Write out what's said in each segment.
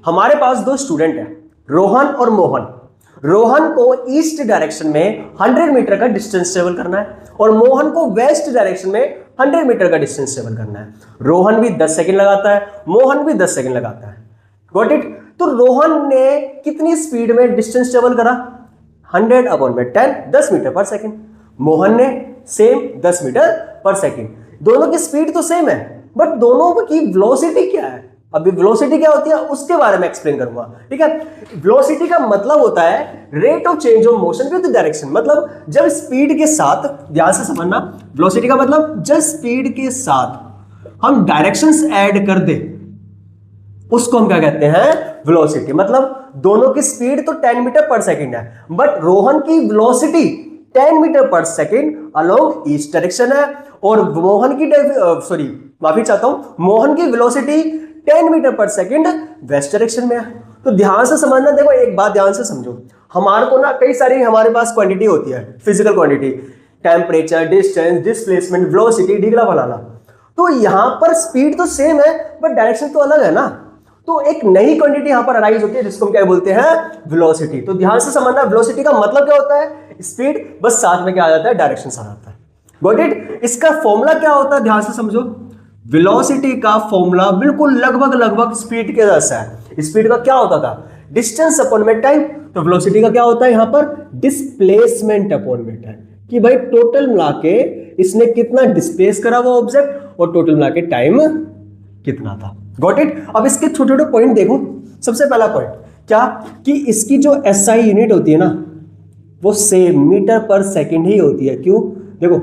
हमारे पास दो स्टूडेंट हैं, रोहन और मोहन। रोहन को ईस्ट डायरेक्शन में 100 मीटर का डिस्टेंस ट्रेवल करना है और मोहन को वेस्ट डायरेक्शन में 100 मीटर का डिस्टेंस ट्रेवल करना है। रोहन भी 10 सेकंड लगाता है, मोहन भी 10 सेकंड लगाता है। Got it? तो रोहन ने कितनी स्पीड में डिस्टेंस ट्रेवल करा? 100/10, 10 मीटर पर सेकंड। मोहन ने सेम 10 मीटर पर सेकंड। दोनों की स्पीड तो सेम है, बट दोनों की वेलोसिटी क्या है? अभी वेलोसिटी क्या होती है उसके बारे में एक्सप्लेन करूंगा, ठीक है। वेलोसिटी का मतलब होता है rate of change of motion with direction. मतलब जब स्पीड के साथ, ध्यान से समझना, वेलोसिटी का मतलब जब स्पीड के साथ हम डायरेक्शंस ऐड कर दे उसको हम क्या कहते हैं? वेलोसिटी। मतलब दोनों की स्पीड तो 10 मीटर पर सेकंड है, बट रोहन की वेलोसिटी 10 मीटर पर सेकंड अलोंग ईस्ट डायरेक्शन है और मोहन की मोहन की वेलोसिटी 10 मीटर पर सेकंड वेस्ट डायरेक्शन में है। तो ध्यान से समझना, देखो एक बात ध्यान से समझो, हमारे को ना कई सारी हमारे पास क्वांटिटी होती है, physical quantity, temperature, distance, displacement, velocity, diagram बनाना। तो यहां पर स्पीड तो सेम है बट डायरेक्शन तो अलग है ना। तो एक नई क्वांटिटी यहां पर अराइज होती है जिसको हम क्या बोलते हैं? वेलोसिटी। तो ध्यान से समझना, वेलोसिटी का मतलब क्या होता है? स्पीड बस साथ में क्या आ जाता है? डायरेक्शन साथ आता है। Got it? इसका फॉर्मूला क्या होता है? ध्यान से समझो, वेलोसिटी का फॉर्मूला बिल्कुल लगभग स्पीड के जैसा है। स्पीड का क्या होता था? डिस्टेंस अपॉन में टाइम। तो वेलोसिटी का क्या होता है यहां पर? डिस्प्लेसमेंट अपॉन में टाइम, कि भाई टोटल मिला के इसने कितना डिस्प्लेस करा वो ऑब्जेक्ट और टोटल मिला के टाइम कितना था। Got it? अब इसके छोटे छोटे पॉइंट देखो। सबसे पहला पॉइंट क्या, कि इसकी जो एसआई यूनिट होती है ना वो सेम मीटर पर सेकंड ही होती है। क्यों? देखो,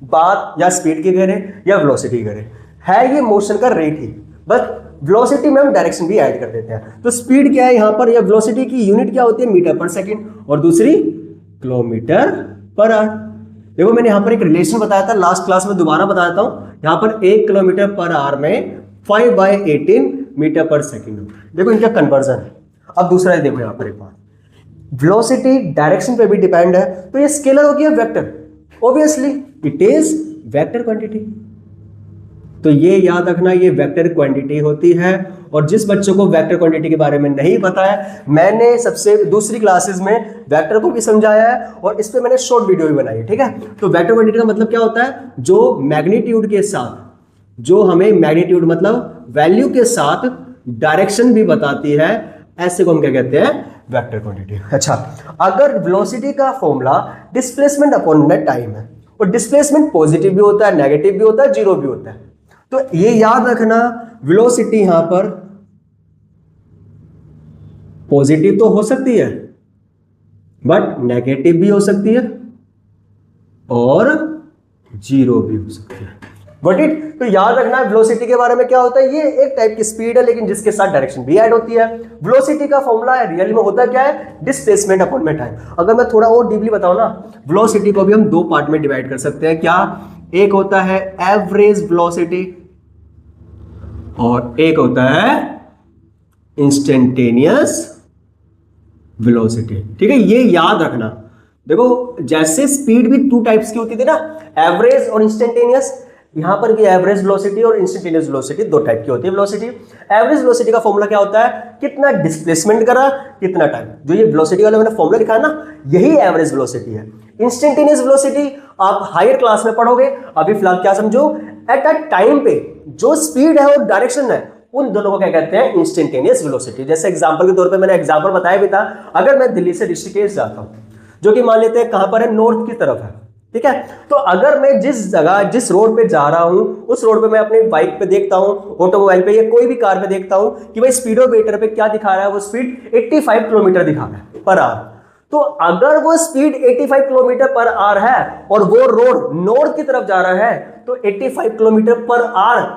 बात या स्पीड की करें या वेलोसिटी की करें, है ये मोशन का रेट ही, बट वेलोसिटी में हम डायरेक्शन भी ऐड कर देते हैं। तो स्पीड क्या है यहां पर, या वेलोसिटी की यूनिट क्या होती है? मीटर पर सेकंड, और दूसरी किलोमीटर पर आवर। देखो मैंने यहां पर एक रिलेशन बताया था लास्ट क्लास में, दोबारा बता देता हूं। यहां पर 1 किलोमीटर पर आवर में 5/18 मीटर पर सेकंड होता है। देखो इनका कन्वर्जन है। अब दूसरा देखो यहां पर एक बात, वेलोसिटी डायरेक्शन पे भी डिपेंड है, तो ये स्केलर होगी या vector? Obviously it is vector quantity. तो ये याद रखना, ये वेक्टर क्वांटिटी होती है। और जिस बच्चों को वेक्टर क्वांटिटी के बारे में नहीं पता है, मैंने सबसे दूसरी क्लासेस में वेक्टर को भी समझाया है और इस पे मैंने शॉर्ट वीडियो भी बनाई है, ठीक है। तो वेक्टर क्वांटिटी का मतलब क्या होता है? जो मैग्नीट्यूड के साथ, जो हमें मैग्नीट्यूड मतलब वैल्यू के साथ डायरेक्शन भी बताती है, ऐसे को हम क्या कहते हैं? Vector quantity. अच्छा, अगर वेलोसिटी का फॉर्मूला डिस्प्लेसमेंट अपॉन में टाइम है और डिस्प्लेसमेंट पॉजिटिव भी होता है, नेगेटिव भी होता है, जीरो भी होता है, तो ये याद रखना, वेलोसिटी यहां पर पॉजिटिव तो हो सकती है बट नेगेटिव भी हो सकती है और जीरो भी हो सकती है। Got it? तो याद रखना वेलोसिटी के बारे में क्या होता है, ये एक टाइप की स्पीड है लेकिन जिसके साथ डायरेक्शन भी ऐड होती है। वेलोसिटी का फॉर्मूला रियल में होता क्या है? डिस्प्लेसमेंट अपॉन में टाइम। अगर मैं थोड़ा और डीपली बताऊं ना, वेलोसिटी को भी हम दो पार्ट में डिवाइड कर सकते हैं। क्या? एक होता है एवरेज वेलोसिटी और एक होता है इंस्टेंटेनियस वेलोसिटी, ठीक है। ये याद रखना। देखो जैसे स्पीड भी 2 टाइप्स की होती थी ना, एवरेज और इंस्टेंटेनियस, यहां पर भी एवरेज वेलोसिटी और इंस्टेंटेनियस वेलोसिटी 2 टाइप की होती है। वेलोसिटी, एवरेज वेलोसिटी का फॉर्मूला क्या होता है? कितना डिस्प्लेसमेंट करा, कितना टाइम। जो ये वेलोसिटी वाला मैंने फॉर्मूला लिखा है ना, यही एवरेज वेलोसिटी है। इंस्टेंटेनियस वेलोसिटी आप हायर क्लास में पढ़ोगे, अभी फिलहाल क्या समझो, एट अ टाइम पे जो स्पीड है और डायरेक्शन है, उन दोनों को क्या कहते हैं? Instantaneous velocity. जैसे एग्जांपल के तौर पे मैंने एग्जांपल बताया भी था, अगर मैं दिल्ली से ऋषिकेश जाता हूं, जो कि मान लेते हैं कहां पर है? नॉर्थ की तरफ है, ठीक है। तो अगर मैं जिस जगह, जिस रोड पे जा रहा हूं, उस रोड पे मैं अपनी बाइक पे देखता हूं, ऑटोमोबाइल पे या कोई भी कार पे देखता हूं कि भाई स्पीडोमीटर पे क्या दिखा रहा है? वो स्पीड 85 किलोमीटर दिखा रहा है पर आवर। तो अगर वो स्पीड 85 किलोमीटर पर आवर है और वो रोड नॉर्थ की तरफ जा रहा है, तो 85 kilometre per hour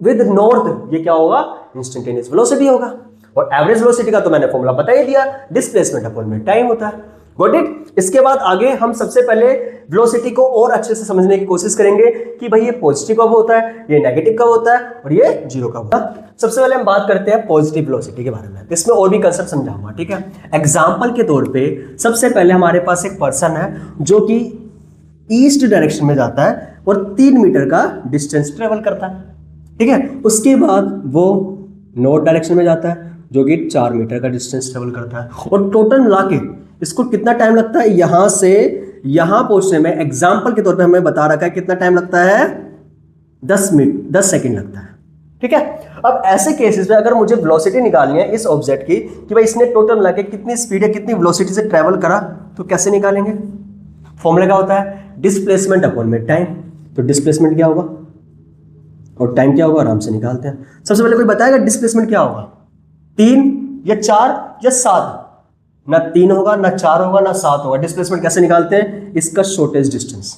with north, ये क्या होगा? इंस्टेंटेनियस वेलोसिटी होगा। और एवरेज वेलोसिटी का तो मैंने फॉर्मूला बता ही दिया, डिस्प्लेसमेंट अपॉन में टाइम होता है। Got it? इसके बाद आगे हम सबसे पहले वेलोसिटी को और अच्छे से समझने की कोशिश करेंगे कि भाई ये पॉजिटिव कब होता है, ये नेगेटिव कब होता है और ये जीरो कब होता है। सबसे पहले हम बात करते हैं पॉजिटिव वेलोसिटी के बारे में, इसमें और भी कंसेप्ट समझाऊंगा, ठीक है। एग्जांपल के तौर पे सबसे पहले हमारे पास एक पर्सन है जो कि ईस्ट डायरेक्शन में जाता है और 3 मीटर का डिस्टेंस ट्रेवल करता है, ठीक है। उसके बाद वो नॉर्थ डायरेक्शन में जाता है, जो कि 4 मीटर का डिस्टेंस ट्रेवल करता है। और टोटल मिला के इसको कितना टाइम लगता है यहां से यहां पहुंचने में, एग्जाम्पल के तौर पे हमें बता रखा है कितना टाइम लगता है, 10 सेकंड लगता है। ठीक है, अब ऐसे केसेस में अगर मुझे वेलोसिटी निकालनी है इस ऑब्जेक्ट की कि भाई इसने टोटल मिला के कितनी स्पीड है, कितनी वेलोसिटी से ट्रेवल करा, तो कैसे निकालेंगे? फॉर्मूला क्या होता है? डिस्प्लेसमेंट अपॉन में टाइम। तो डिस्प्लेसमेंट क्या होगा और टाइम क्या होगा, आराम से निकालते हैं। सबसे पहले कोई बताएगा डिस्प्लेसमेंट क्या होगा? 3 या 4 या 7? ना 3 होगा, ना 4 होगा, ना 7 होगा। डिस्प्लेसमेंट कैसे निकालते हैं? इसका शॉर्टेस्ट डिस्टेंस।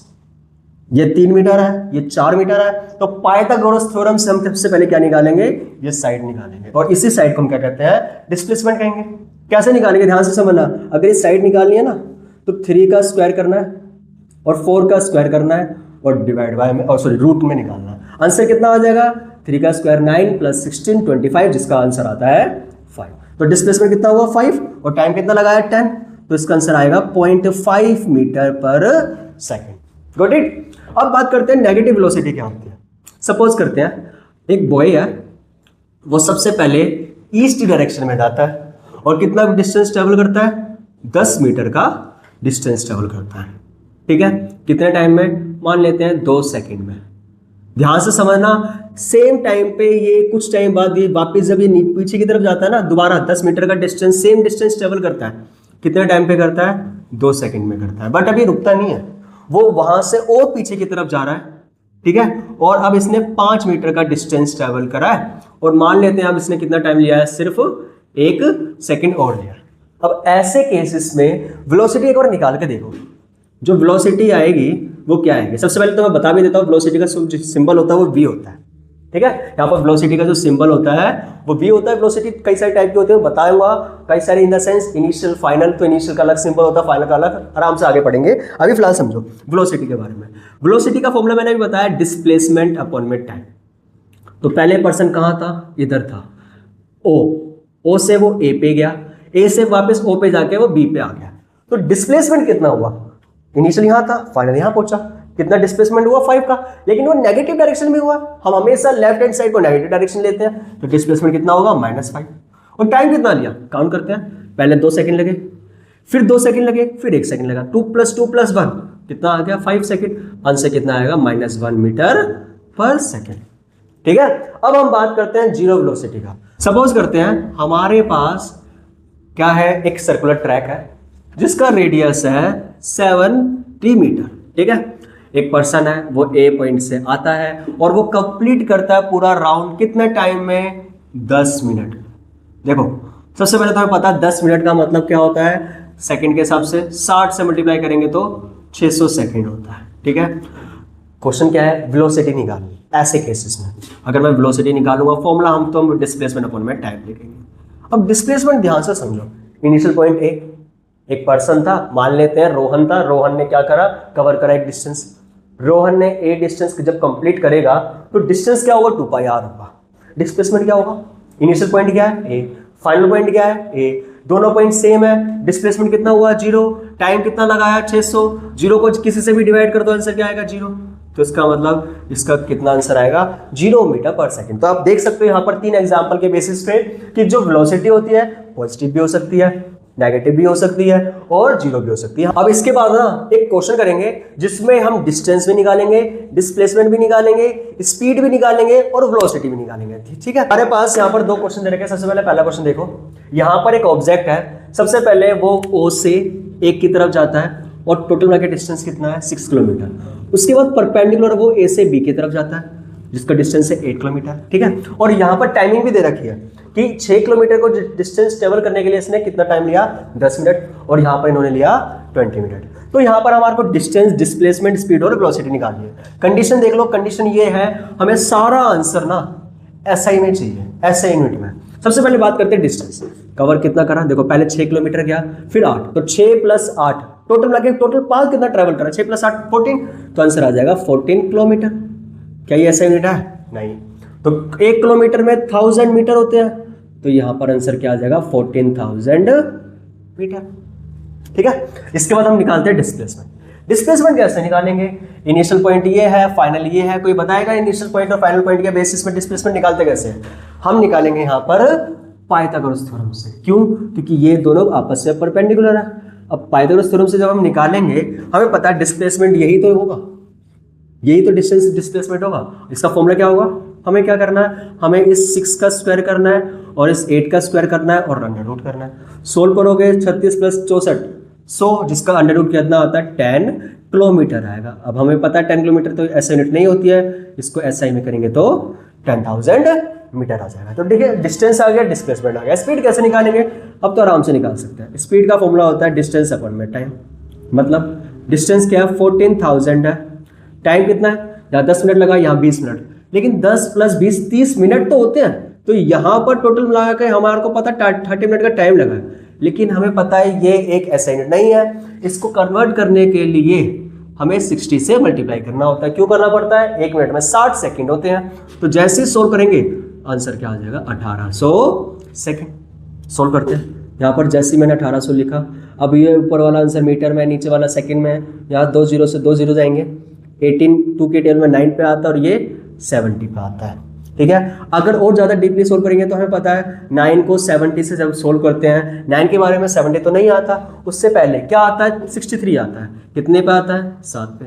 ये 3 मीटर है, ये 4 मीटर है, तो पाइथागोरस थ्योरम से हम सबसे पहले क्या निकालेंगे? ये साइड निकालेंगे, और इसी साइड को हम क्या कहते हैं? डिस्प्लेसमेंट कहेंगे। कैसे निकालेंगे ध्यान से समझना। अगर ये साइड निकालनी है ना तो 3 का स्क्वायर करना है और 4 का स्क्वायर करना है और डिवाइड बाय में, और सॉरी रूट में निकालना है। आंसर कितना आ जाएगा? 3 का स्क्वायर 9 + 16 25, जिसका आंसर आता है 5। तो डिस्प्लेसमेंट कितना हुआ? 5, और टाइम कितना लगाया? 10। तो इसका आंसर आएगा 0.5 मीटर पर सेकेंड। Got it. अब बात करते हैं नेगेटिव वेलोसिटी क्या होती है। सपोज करते हैं एक बॉय है, वो सबसे पहले ईस्ट डायरेक्शन में जाता है और कितना डिस्टेंस ट्रेवल करता है? 10 मीटर का डिस्टेंस ट्रेवल करता है। ठीक है, कितने टाइम में? मान लेते हैं 2 सेकंड में। ध्यान से समझना, सेम टाइम पे ये कुछ टाइम बाद ये वापस जब ये पीछे की तरफ जाता है ना, दोबारा 10 मीटर का डिस्टेंस, सेम डिस्टेंस ट्रेवल करता है। कितने टाइम पे करता है? 2 सेकंड में करता है। बट अभी रुकता नहीं है, वो वहां से और पीछे की तरफ जा रहा है। ठीक है, और अब इसने 5 मीटर का डिस्टेंस ट्रेवल करा है, और मान लेते हैं अब इसने कितना टाइम लिया है? सिर्फ 1 सेकंड और लिया। अब ऐसे केसेस में वेलोसिटी एक बार निकाल के देखो। जो वेलोसिटी आएगी वो क्या आएगी? सबसे पहले तो मैं बता भी देता हूँ, वेलोसिटी का जो सिंबल होता है वो v होता है। ठीक है, यहाँ पर वेलोसिटी का जो सिंबल होता है वो v होता है। वेलोसिटी कई सारे टाइप के होते हैं, बताऊंगा कई सारे, in the sense initial, final. तो इनिशियल का अलग सिंबल होता है, फाइनल का अलग, आराम से आगे पढ़ेंगे। अभी फिलहाल समझो वेलोसिटी के बारे में। वेलोसिटी का फॉर्मूला मैंने भी बताया, डिस्प्लेसमेंट अपॉन में टाइम। तो पहले पर्सन कहाँ था? इधर था, ओ से वो ए पे गया, ए से वापस ओ पे जाके वो बी पे आ गया। तो डिस्प्लेसमेंट कितना हुआ? इनिशियल यहाँ था, फाइनल यहाँ पहुंचा। कितना डिस्प्लेसमेंट हुआ? 5 का। लेकिन वो नेगेटिव डायरेक्शन में हुआ। हम हमेशा लेफ्ट हैंड साइड को नेगेटिव डायरेक्शन लेते हैं, तो डिस्प्लेसमेंट कितना होगा? -5। और टाइम कितना लिया? काउंट करते हैं। पहले 2 सेकंड लगे, फिर 2 सेकंड लगे, फिर 1 सेकंड लगा। 2 + 2 + 1 कितना आ गया? 5 सेकंड। आंसर कितना आएगा? -1 मीटर पर सेकंड। ठीक है, अब हम बात करते हैं जीरो वेलोसिटी का। सपोज करते हैं हमारे पास क्या है? एक सर्कुलर ट्रैक है जिसका रेडियस है 70 मीटर। ठीक है, एक पर्सन है, वो ए पॉइंट से आता है और वो कंप्लीट करता है पूरा राउंड कितने टाइम में? 10 मिनट। देखो, सबसे पहले तुम्हें पता है 10 मिनट का मतलब क्या होता है सेकंड के हिसाब से? 60 से मल्टीप्लाई करेंगे तो 600 सेकंड होता है। ठीक है, क्वेश्चन क्या है? वेलोसिटी निकालनी। ऐसे केसेस में अगर मैं वेलोसिटी निकालूंगा, फॉर्मूला हम डिस्प्लेसमेंट अपॉन में टाइम लिखेंगे। अब डिस्प्लेसमेंट ध्यान से समझो। इनिशियल पॉइंट ए, एक पर्सन था, मान लेते हैं रोहन था। रोहन ने क्या करा? कवर करा एक डिस्टेंस। रोहन ने ए डिस्टेंस जब कंप्लीट करेगा तो डिस्टेंस क्या होगा? 2πr होगा। डिस्प्लेसमेंट क्या होगा? इनिशियल पॉइंट क्या है? ए, फाइनल पॉइंट क्या है? ए। दोनों पॉइंट सेम है। डिस्प्लेसमेंट कितना हुआ? 0। टाइम कितना लगाया? 600। 0 को किसी से भी डिवाइड कर दो, आंसर क्या आएगा? 0। तो इसका मतलब इसका कितना आंसर आएगा? 0 मीटर पर सेकंड। तो आप देख सकते हो यहाँ पर 3 एग्जाम्पल के बेसिस पे कि जो वेलोसिटी होती है पॉजिटिव भी हो सकती है, नेगेटिव भी हो सकती है और 0 भी हो सकती है। अब इसके बाद ना एक क्वेश्चन करेंगे जिसमें हम डिस्टेंस भी निकालेंगे, डिस्प्लेसमेंट भी निकालेंगे, स्पीड भी निकालेंगे और वेलोसिटी भी निकालेंगे। ठीक है, हमारे पास यहाँ पर 2 क्वेश्चन दे रखे हैं। सबसे पहले पहला क्वेश्चन देखो, यहाँ पर एक ऑब्जेक्ट है। सबसे पहले वो ओ से एक की तरफ जाता है और टोटल मिला के डिस्टेंस कितना है? 6 किलोमीटर। उसके बाद परपेंडिकुलर वो ए से बी की तरफ जाता है जिसका डिस्टेंस है 8 किलोमीटर। ठीक है, और यहाँ पर टाइमिंग भी दे रखी है कि 6 किलोमीटर को डिस्टेंस ट्रेवल करने के लिए इसने कितना टाइम लिया? 10 मिनट, और यहाँ पर इन्होंने लिया 20 मिनट। तो यहाँ पर हमारे को डिस्टेंस, डिस्प्लेसमेंट, स्पीड और वेलोसिटी निकालनी है। कंडीशन देख लो, कंडीशन ये है, हमें सारा आंसर ना SI में चाहिए, SI यूनिट में। सबसे पहले बात करते हैं डिस्टेंस। कवर कितना करा? देखो, पहले 6 किलोमीटर गया, फिर 8, तो 6 + 8 टोटल लगे, टोटल पाथ कितना ट्रेवल करा? 6 + 8 14। तो आंसर आ जाएगा 14 किलोमीटर। क्या ये SI यूनिट है? नहीं। तो 1 किलोमीटर में 1000 मीटर होते हैं, तो यहां पर आंसर क्या आ जाएगा? 14,000 मीटर। ठीक है, इसके बाद हम निकालते हैं डिस्प्लेसमेंट। डिस्प्लेसमेंट कैसे निकालेंगे? इनिशियल पॉइंट ये है, फाइनल ये है, कोई बताएगा इनिशियल पॉइंट और फाइनल पॉइंट के बेसिस में डिस्प्लेसमेंट निकालते कैसे? हम निकालेंगे यहाँ पर पाइथागोरस थ्योरम से। क्यों? क्योंकि ये दोनों आपस में परपेंडिकुलर है। अब पाइथागोरस थ्योरम से जब हम निकालेंगे, हमें पता है डिस्प्लेसमेंट यही तो होगा, यही तो डिस्टेंस डिस्प्लेसमेंट होगा। इसका फॉर्मूला क्या होगा? हमें क्या करना है, हमें इस 6 का स्क्वायर करना है और इस 8 का स्क्वायर करना है और अंडर रूट करना है। सोल्व करोगे 36 + 64 100, जिसका अंडर रूट कितना होता है 10 किलोमीटर आएगा। अब हमें पता है 10 किलोमीटर तो ऐसे यूनिट नहीं होती है, इसको SI में करेंगे तो 10,000 मीटर आ जाएगा। तो ठीक है, डिस्टेंस आ गया, डिस्प्लेसमेंट आ गया। स्पीड कैसे निकालेंगे? अब तो आराम से निकाल सकते हैं। स्पीड का फॉर्मूला होता है डिस्टेंस अपॉन में टाइम। मतलब डिस्टेंस क्या है? 14,000 है। टाइम कितना है? यहाँ 10 मिनट लगा, यहाँ 20 मिनट, लेकिन 10 + 20 30 मिनट तो होते हैं। तो यहाँ पर टोटल मिला के हमारे को पता 30 मिनट का टाइम लगा है, लेकिन हमें पता है ये एक ऐसा यूनिट नहीं है। इसको कन्वर्ट करने के लिए हमें 60 से मल्टीप्लाई करना होता है। क्यों करना पड़ता है? 1 मिनट में 60 सेकंड होते हैं। तो जैसे ही सोल्व करेंगे आंसर क्या आ जाएगा? 1800 सेकंड। सोल्व करते हैं। यहाँ पर जैसे ही मैंने 1800 लिखा, अब ये ऊपर वाला आंसर मीटर में, नीचे वाला सेकंड में है। यहाँ 2 0 से 2 0 जाएंगे, 18 2 के टेबल में 9 पे आता है और ये 70 पे आता है। ठीक है, अगर और ज़्यादा डीपली सोल्व करेंगे तो हमें पता है 9 को 70 से जब सोल्व करते हैं, 9 के बारे में 70 तो नहीं आता, उससे पहले क्या आता है? 63 आता है। कितने पे आता है? 7 पे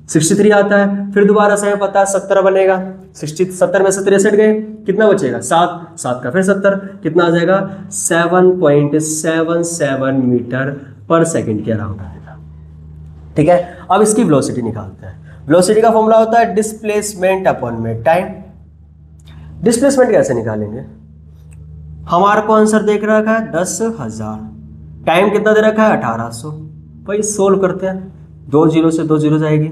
63 आता है। फिर दोबारा से हमें पता है 70 बनेगा। 70 में से 63 गए, कितना बचेगा? 7 का फिर 70, कितना आ जाएगा? 7.77 मीटर पर सेकेंड के अराउंड आएगा। ठीक है, अब इसकी वेलोसिटी निकालते हैं। वेलोसिटी का फॉर्मूला होता है डिस्प्लेसमेंट अपॉन में टाइम। डिस्प्लेसमेंट कैसे निकालेंगे? हमारे को आंसर देख रखा है 10,000, टाइम कितना दे रखा है? 1800। भाई सोल्व करते हैं। 2 0 से 2 0 जाएगी,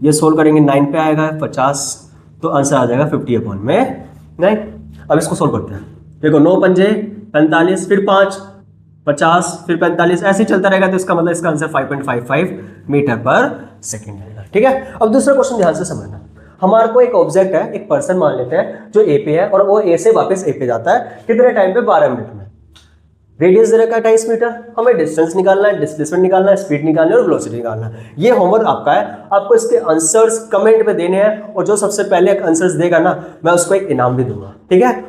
ये सोल्व करेंगे 9 पे आएगा 50, तो आंसर आ जाएगा 50/9। अब इसको सोल्व करते हैं। देखो 9 पंजे 45, फिर 5 50, फिर 45, ऐसे ही चलता रहेगा। तो इसका मतलब इसका आंसर 5.55 मीटर पर सेकेंड आएगा। ठीक है, अब दूसरा क्वेश्चन ध्यान से समझना। हमारे को एक ऑब्जेक्ट है, एक पर्सन मान लेते हैं जो ए पे है और वो ए से वापस ए पे जाता है। कितने टाइम पे? 12 मिनट में। रेडियस दे रखा है 28 मीटर। हमें डिस्टेंस निकालना है, डिस्प्लेसमेंट निकालना है, स्पीड निकालना है और वेलोसिटी निकालना है। ये होमवर्क आपका है। आपको इसके आंसर्स कमेंट में देने हैं और जो सबसे पहले आंसर्स देगा ना, मैं उसको एक इनाम भी दूंगा। ठीक है,